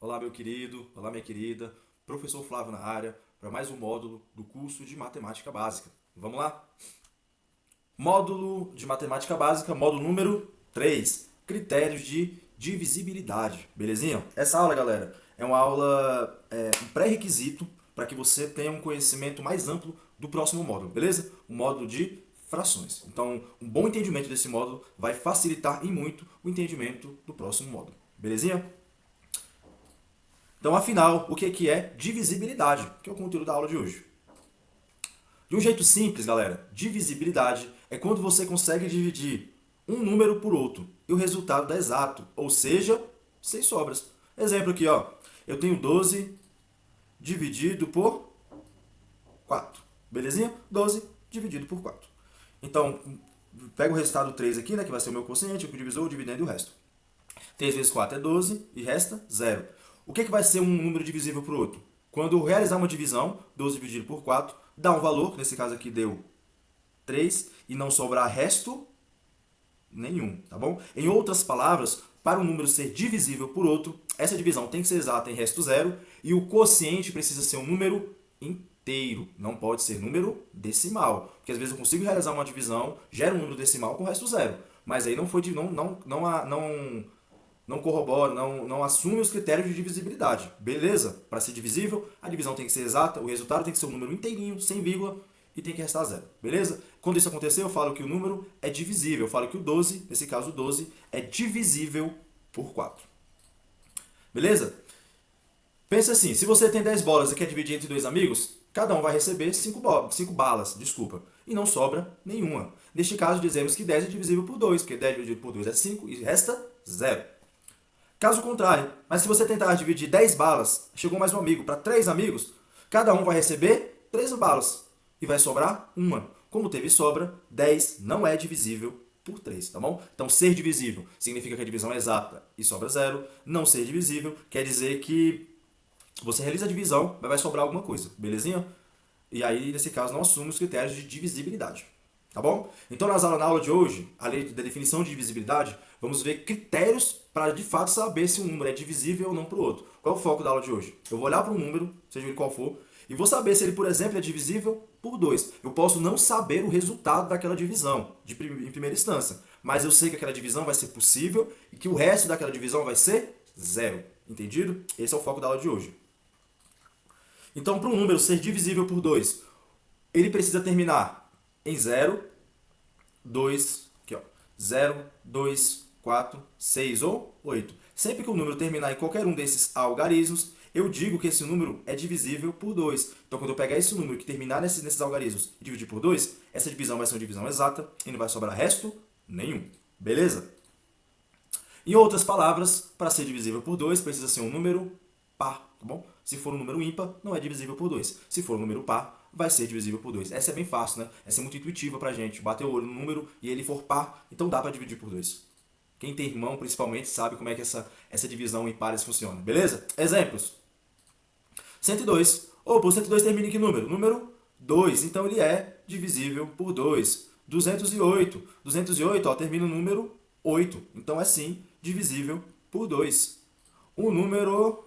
Olá, meu querido, olá, minha querida, professor Flávio na área, para mais um módulo do curso de Matemática Básica. Vamos lá? Módulo de Matemática Básica, módulo número 3, critérios de divisibilidade, belezinha? Essa aula, galera, é uma aula, um pré-requisito para que você tenha um conhecimento mais amplo do próximo módulo, beleza? O módulo de frações. Então, um bom entendimento desse módulo vai facilitar e muito o entendimento do próximo módulo, belezinha? Então, afinal, o que é divisibilidade? Que é o conteúdo da aula de hoje. De um jeito simples, galera, divisibilidade é quando você consegue dividir um número por outro e o resultado dá exato, ou seja, sem sobras. Exemplo aqui, ó. Eu tenho 12 dividido por 4. Belezinha? 12 dividido por 4. Então, pega o resultado 3 aqui, né, que vai ser o meu quociente, o divisor, o dividendo e o resto. 3 vezes 4 é 12 e resta 0. O que vai ser um número divisível por outro? Quando eu realizar uma divisão, 12 dividido por 4, dá um valor, que nesse caso aqui deu 3, e não sobrar resto nenhum, tá bom? Em outras palavras, para um número ser divisível por outro, essa divisão tem que ser exata em resto zero, e o quociente precisa ser um número inteiro, não pode ser número decimal. Porque às vezes eu consigo realizar uma divisão, gera um número decimal com resto zero, mas aí não foi não corrobora, não assume os critérios de divisibilidade. Beleza? Para ser divisível, a divisão tem que ser exata, o resultado tem que ser um número inteirinho, sem vírgula, e tem que restar zero. Beleza? Quando isso acontecer, eu falo que o número é divisível. Eu falo que o 12, nesse caso o 12, é divisível por 4. Beleza? Pensa assim, se você tem 10 bolas e quer dividir entre dois amigos, cada um vai receber 5 balas, desculpa, e não sobra nenhuma. Neste caso, dizemos que 10 é divisível por 2, porque 10 dividido por 2 é 5 e resta zero. Caso contrário, mas se você tentar dividir 10 balas, chegou mais um amigo para 3 amigos, cada um vai receber 3 balas e vai sobrar uma. Como teve sobra, 10 não é divisível por 3, tá bom? Então, ser divisível significa que a divisão é exata e sobra zero. Não ser divisível quer dizer que você realiza a divisão, mas vai sobrar alguma coisa, belezinha? E aí, nesse caso, não assume os critérios de divisibilidade. Tá bom? Então, na aula de hoje, além da definição de divisibilidade, vamos ver critérios para de fato saber se um número é divisível ou não para o outro. Qual é o foco da aula de hoje? Eu vou olhar para um número, seja ele qual for, e vou saber se ele, por exemplo, é divisível por 2. Eu posso não saber o resultado daquela divisão em primeira instância, mas eu sei que aquela divisão vai ser possível e que o resto daquela divisão vai ser zero. Entendido? Esse é o foco da aula de hoje. Então, para um número ser divisível por 2, ele precisa terminar em 0, 2, aqui, ó, 0, 2, 4, 6 ou 8. Sempre que o número terminar em qualquer um desses algarismos, eu digo que esse número é divisível por 2. Então, quando eu pegar esse número que terminar nesses algarismos e dividir por 2, essa divisão vai ser uma divisão exata e não vai sobrar resto nenhum. Beleza? Em outras palavras, para ser divisível por 2, precisa ser um número par, tá bom? Se for um número ímpar, não é divisível por 2. Se for um número par, vai ser divisível por 2. Essa é bem fácil, né? Essa é muito intuitiva pra gente. Bater o olho no número e ele for par, então dá para dividir por 2. Quem tem irmão, principalmente, sabe como é que essa divisão em pares funciona, beleza? Exemplos. 102. Opa, o 102 termina em que número? Número 2. Então ele é divisível por 2. 208. 208, ó, termina no número 8. Então é sim divisível por 2. O número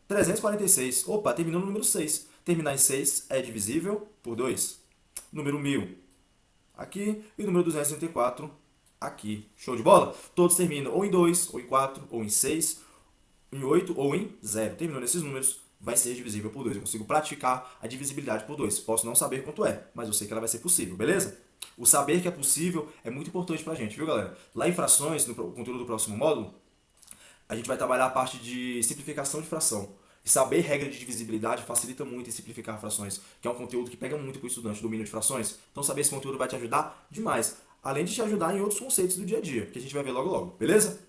346. Opa, terminou no número 6. Terminar em 6 é divisível por 2. Número 1000 aqui e o número 234 aqui. Show de bola? Todos terminam ou em 2, ou em 4, ou em 6, em 8 ou em 0. Terminou nesses números, vai ser divisível por 2. Eu consigo praticar a divisibilidade por 2. Posso não saber quanto é, mas eu sei que ela vai ser possível, beleza? O saber que é possível é muito importante pra gente, viu, galera? Lá em frações, no conteúdo do próximo módulo, a gente vai trabalhar a parte de simplificação de fração. E saber regra de divisibilidade facilita muito em simplificar frações, que é um conteúdo que pega muito para o estudante, domínio de frações. Então saber esse conteúdo vai te ajudar demais, além de te ajudar em outros conceitos do dia a dia, que a gente vai ver logo logo, beleza?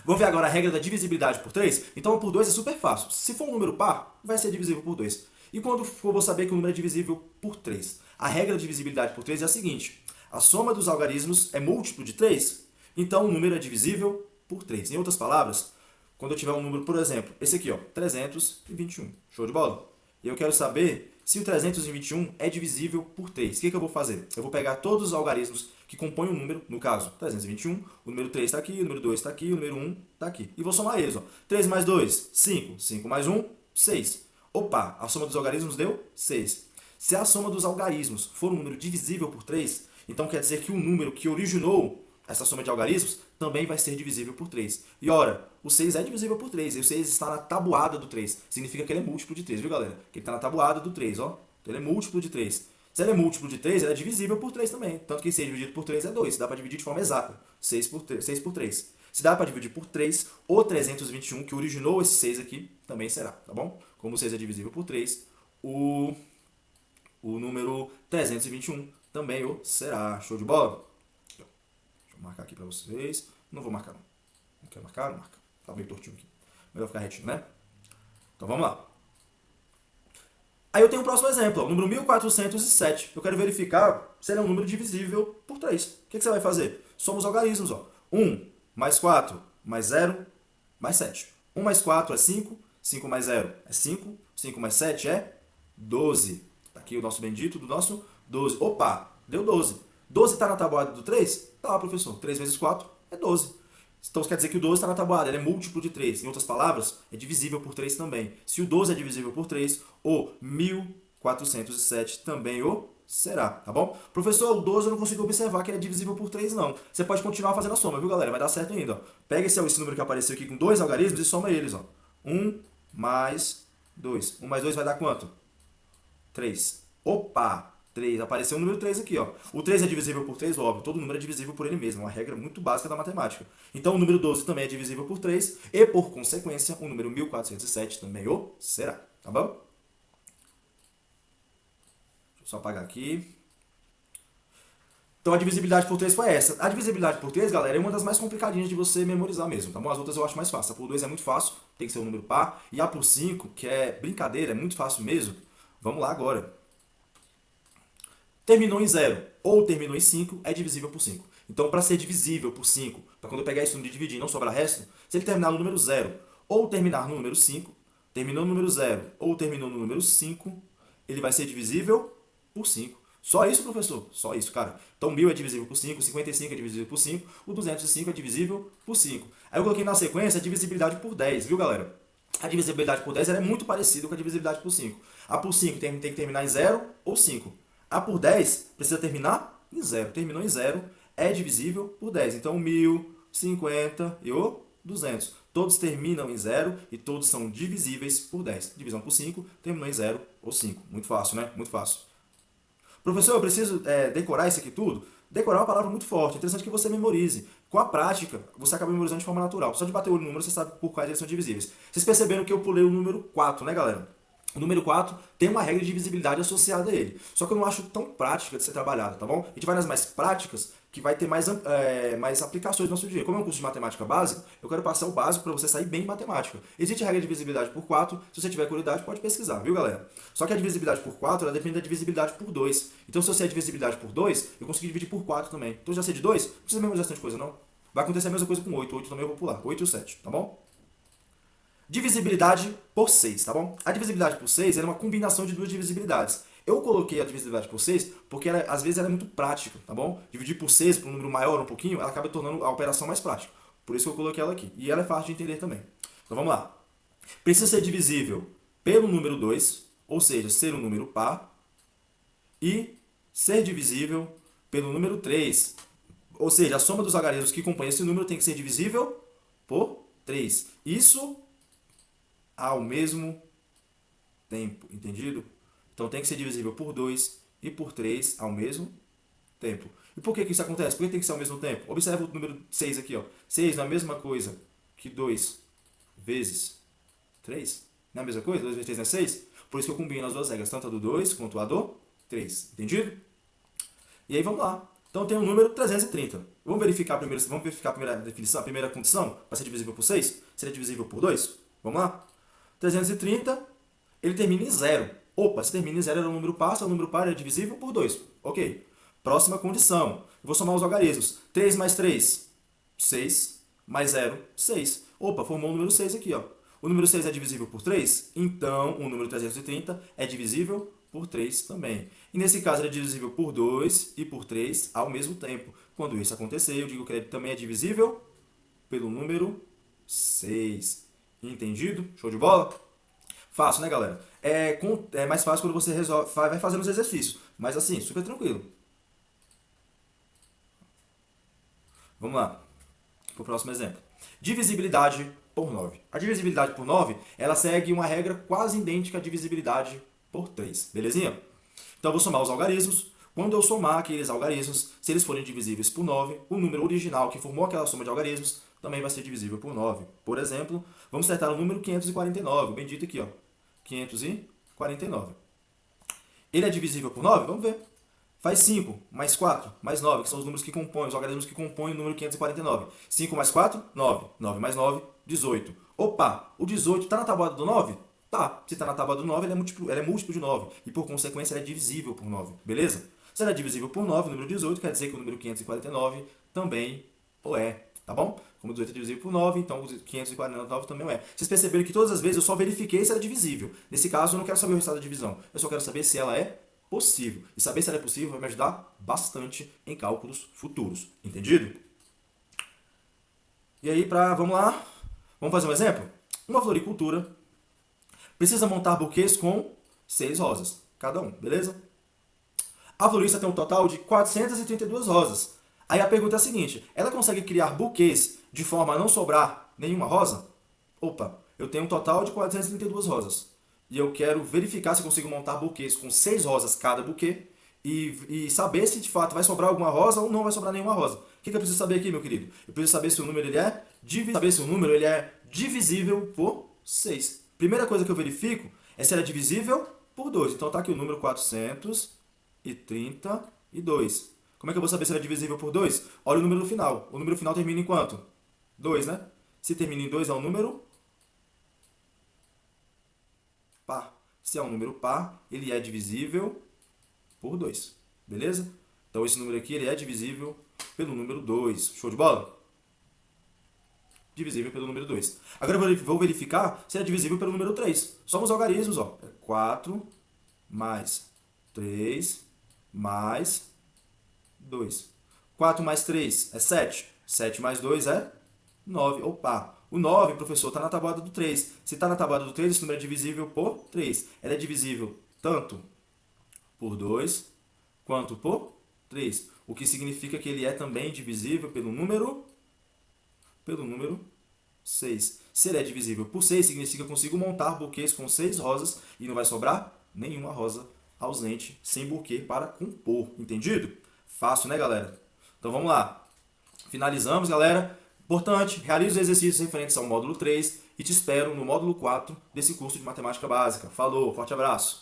Vamos ver agora a regra da divisibilidade por 3? Então por 2 é super fácil. Se for um número par, vai ser divisível por 2. E quando for, vou saber que o número é divisível por 3? A regra da divisibilidade por 3 é a seguinte: a soma dos algarismos é múltiplo de 3, então o número é divisível por 3. Em outras palavras, quando eu tiver um número, por exemplo, esse aqui, ó, 321. Show de bola? E eu quero saber se o 321 é divisível por 3. O que eu vou fazer? Eu vou pegar todos os algarismos que compõem o número, no caso, 321, o número 3 está aqui, o número 2 está aqui, o número 1 está aqui. E vou somar eles, ó. 3 mais 2, 5. 5 mais 1, 6. Opa, a soma dos algarismos deu 6. Se a soma dos algarismos for um número divisível por 3, então quer dizer que o número que originou essa soma de algarismos também vai ser divisível por 3. E ora, o 6 é divisível por 3, e o 6 está na tabuada do 3. Significa que ele é múltiplo de 3, viu galera? Que ele está na tabuada do 3, ó. Então ele é múltiplo de 3. Se ele é múltiplo de 3, ele é divisível por 3 também. Tanto que 6 dividido por 3 é 2. Dá para dividir de forma exata. 6 por 3. Se dá para dividir por 3, o 321, que originou esse 6 aqui, também será, tá bom? Como o 6 é divisível por 3, o número 321 também o será. Show de bola? Deixa eu marcar aqui para vocês. Não vou marcar, não. Não quero marcar? Não marca. Tá meio tortinho aqui. Melhor ficar retinho, né? Então vamos lá. Aí eu tenho o próximo exemplo, ó, o número 1407. Eu quero verificar se ele é um número divisível por 3. O que você vai fazer? Soma os algarismos. Ó. 1 mais 4 mais 0 mais 7. 1 mais 4 é 5. 5 mais 0 é 5. 5 mais 7 é 12. Tá aqui o nosso bendito do nosso 12. Opa, deu 12. 12 está na tabuada do 3? Tá, professor. 3 vezes 4 é 12. Então quer dizer que o 12 está na tabuada, ele é múltiplo de 3. Em outras palavras, é divisível por 3 também. Se o 12 é divisível por 3, o 1407 também o será, tá bom? Professor, o 12 eu não consigo observar que ele é divisível por 3, não. Você pode continuar fazendo a soma, viu, galera? Vai dar certo ainda. Ó. Pega esse número que apareceu aqui com dois algarismos e soma eles. Ó. 1 mais 2. 1 mais 2 vai dar quanto? 3. Opa! 3. Apareceu o número 3 aqui, ó. O 3 é divisível por 3, óbvio. Todo número é divisível por ele mesmo. Uma regra muito básica da matemática. Então, o número 12 também é divisível por 3. E, por consequência, o número 1407 também o será. Tá bom? Deixa eu só apagar aqui. Então, a divisibilidade por 3 foi essa. A divisibilidade por 3, galera, é uma das mais complicadinhas de você memorizar mesmo, tá bom? As outras eu acho mais fácil. A por 2 é muito fácil, tem que ser um número par. E a por 5, que é brincadeira, é muito fácil mesmo. Vamos lá agora. Terminou em 0 ou terminou em 5 é divisível por 5. Então, para ser divisível por 5, para quando eu pegar esse número e dividir e não sobrar resto, se ele terminar no número 0 ou terminar no número 5, terminou no número 0 ou terminou no número 5, ele vai ser divisível por 5. Só isso, professor? Só isso, cara. Então, 1000 é divisível por 5, 55 é divisível por 5, o 205 é divisível por 5. Aí eu coloquei na sequência a divisibilidade por 10, viu, galera? A divisibilidade por 10 ela é muito parecida com a divisibilidade por 5. A por 5 tem que terminar em 0 ou 5. A por 10 precisa terminar em 0. Terminou em 0, é divisível por 10. Então, 1000, 50 e o 200. Todos terminam em 0 e todos são divisíveis por 10. Divisão por 5, terminou em 0 ou 5. Muito fácil, né? Muito fácil. Professor, eu preciso decorar isso aqui tudo? Decorar é uma palavra muito forte. É interessante que você memorize. Com a prática, você acaba memorizando de forma natural. Só de bater o olho no número, você sabe por quais eles são divisíveis. Vocês perceberam que eu pulei o número 4, né, galera? O número 4 tem uma regra de divisibilidade associada a ele. Só que eu não acho tão prática de ser trabalhada, tá bom? A gente vai nas mais práticas, que vai ter mais aplicações no nosso dia. Como é um curso de matemática básica, eu quero passar o básico para você sair bem em matemática. Existe a regra de divisibilidade por 4. Se você tiver curiosidade, pode pesquisar, viu, galera? Só que a divisibilidade por 4, ela depende da divisibilidade por 2. Então, se eu sei a divisibilidade por 2, eu consigo dividir por 4 também. Então, eu já sei de 2, não precisa memorizar bastante coisa, não. Vai acontecer a mesma coisa com 8. 8 também eu vou pular. 8 e o 7, tá bom? Divisibilidade por 6, tá bom? A divisibilidade por 6 é uma combinação de duas divisibilidades. Eu coloquei a divisibilidade por 6 porque às vezes ela é muito prática, tá bom? Dividir por 6 para um número maior um pouquinho, ela acaba tornando a operação mais prática. Por isso que eu coloquei ela aqui. E ela é fácil de entender também. Então vamos lá. Precisa ser divisível pelo número 2, ou seja, ser um número par, e ser divisível pelo número 3. Ou seja, a soma dos algarismos que compõem esse número tem que ser divisível por 3. Isso ao mesmo tempo, entendido? Então tem que ser divisível por 2 e por 3 ao mesmo tempo. E por que isso acontece? Por que tem que ser ao mesmo tempo? Observa o número 6 aqui, ó. 6 não é a mesma coisa que 2 vezes 3? Não é a mesma coisa? 2 vezes 3 não é 6? Por isso que eu combino as duas regras, tanto a do 2 quanto a do 3. Entendido? E aí vamos lá. Então tem o número 330. Vamos verificar a primeira definição, a primeira condição para ser divisível por 6? Seria divisível por 2? Vamos lá? 330, ele termina em 0. Opa, se termina em 0 era um número par, se é um número par é divisível por 2. Ok. Próxima condição. Eu vou somar os algarismos. 3 mais 3, 6. Mais 0, 6. Opa, formou o número 6 aqui, ó. O número 6 é divisível por 3, então o número 330 é divisível por 3 também. E nesse caso, ele é divisível por 2 e por 3 ao mesmo tempo. Quando isso acontecer, eu digo que ele também é divisível pelo número 6. Entendido? Show de bola? Fácil, né, galera? É mais fácil quando você resolve, vai fazendo os exercícios. Mas assim, super tranquilo. Vamos lá, para o próximo exemplo. Divisibilidade por 9. A divisibilidade por 9, ela segue uma regra quase idêntica à divisibilidade por 3. Belezinha? Então eu vou somar os algarismos. Quando eu somar aqueles algarismos, se eles forem divisíveis por 9, o número original que formou aquela soma de algarismos também vai ser divisível por 9. Por exemplo, vamos tentar o número 549, o bendito aqui, ó. 549. Ele é divisível por 9? Vamos ver. Faz 5 mais 4 mais 9, que são os números que compõem, os algarismos que compõem o número 549. 5 mais 4, 9. 9 mais 9, 18. Opa, o 18 está na tabuada do 9? Tá. Se está na tabuada do 9, ele é múltiplo de 9. E por consequência, ele é divisível por 9. Beleza? Se ele é divisível por 9, o número 18 quer dizer que o número 549 também o é. Tá bom? Como 18 é divisível por 9, então o 549 também o é. Vocês perceberam que todas as vezes eu só verifiquei se era divisível. Nesse caso, eu não quero saber o resultado da divisão. Eu só quero saber se ela é possível. E saber se ela é possível vai me ajudar bastante em cálculos futuros. Entendido? E aí, vamos lá. Vamos fazer um exemplo? Uma floricultura precisa montar buquês com 6 rosas, cada um, beleza? A florista tem um total de 432 rosas. Aí a pergunta é a seguinte: ela consegue criar buquês de forma a não sobrar nenhuma rosa? Opa, eu tenho um total de 432 rosas. E eu quero verificar se consigo montar buquês com 6 rosas cada buquê e saber se de fato vai sobrar alguma rosa ou não vai sobrar nenhuma rosa. O que eu preciso saber aqui, meu querido? Eu preciso saber se o número ele é divisível por 6. Primeira coisa que eu verifico é se ele é divisível por 2. Então tá aqui o número 432. Como é que eu vou saber se ele é divisível por 2? Olha o número final. O número final termina em quanto? 2, né? Se termina em 2 é um número par. Se é um número par, ele é divisível por 2. Beleza? Então esse número aqui ele é divisível pelo número 2. Show de bola? Divisível pelo número 2. Agora eu vou verificar se é divisível pelo número 3. Somos os algarismos, ó. 4 mais 3 mais 2. 4 mais 3 é 7. 7 mais 2 é 9. Opa! O 9, professor, está na tabuada do 3. Se está na tabuada do 3, esse número é divisível por 3. Ela é divisível tanto por 2 quanto por 3. O que significa que ele é também divisível pelo número 6. Se ele é divisível por 6, significa que eu consigo montar buquês com 6 rosas e não vai sobrar nenhuma rosa ausente, sem buquê para compor. Entendido? Fácil, né, galera? Então vamos lá. Finalizamos, galera. Importante, realize os exercícios referentes ao módulo 3 e te espero no módulo 4 desse curso de matemática básica. Falou, forte abraço!